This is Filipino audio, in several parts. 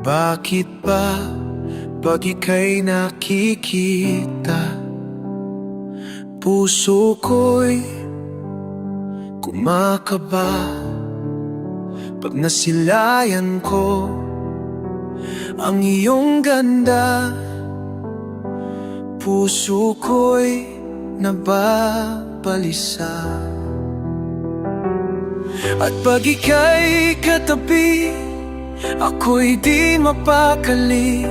Bakit ba pag ika'y nakikita, puso ko'y kumakaba? Pag nasilayan ko ang iyong ganda, puso ko'y nababalisa. At pag ika'y katabi, ako'y di mapakali.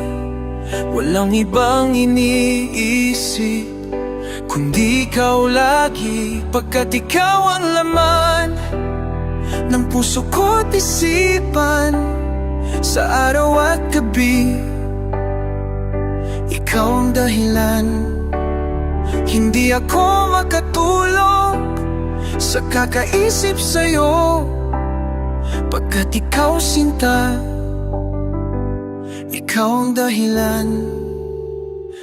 Walang ibang iniisip kundi ikaw lagi, pagkat ikaw ang laman ng puso ko't isipan. Sa araw at gabi, ikaw ang dahilan. Hindi ako makatulog sa kakaisip sa'yo, pagkat ikaw sinta, ikaw ang dahilan.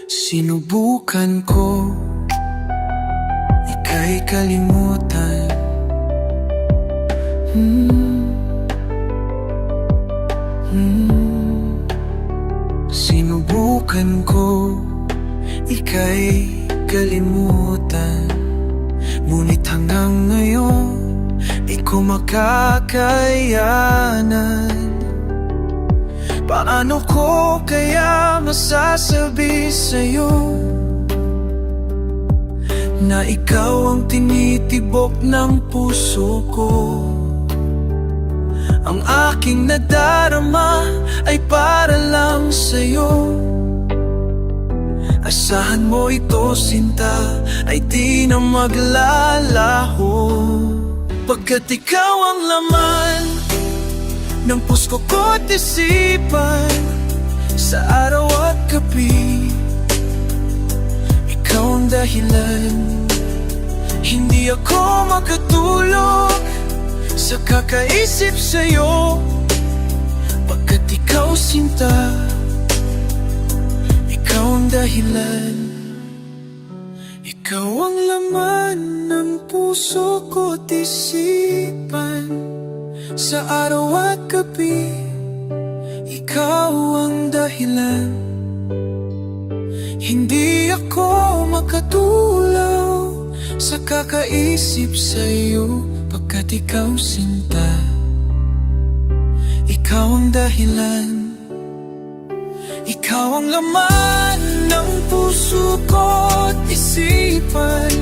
Sinubukan ko ika'y kalimutan, Sinubukan ko ika'y kalimutan, ngunit hanggang ngayon di ko makakayanan. Paano ko kaya masasabi sa'yo na ikaw ang tinitibok ng puso ko? Ang aking nadarama ay para lang sa'yo. Asahan mo ito, sinta, ay di na maglalaho, pagkat ikaw ang laman ng puso ko't isipan. Sa araw at gabi, ikaw ang dahilan. Hindi ako makatulog sa kakaisip sa'yo, pagkat ikaw sinta, ikaw ang dahilan. Ikaw ang laman ng puso ko't isipan. Sa araw at gabi, ikaw ang dahilan. Hindi ako makatulog sa kakaisip sa'yo, pagkat ikaw sinta, ikaw ang dahilan. Ikaw ang laman ng puso ko't isipan.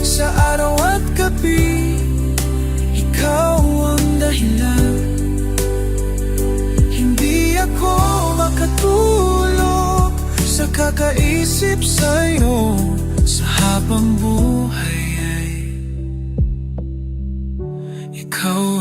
Sa araw at gabi, ikaw ang dahilan. Hindi ako makatulog sa kakaisip sa'yo. Sa habang buhay ay ikaw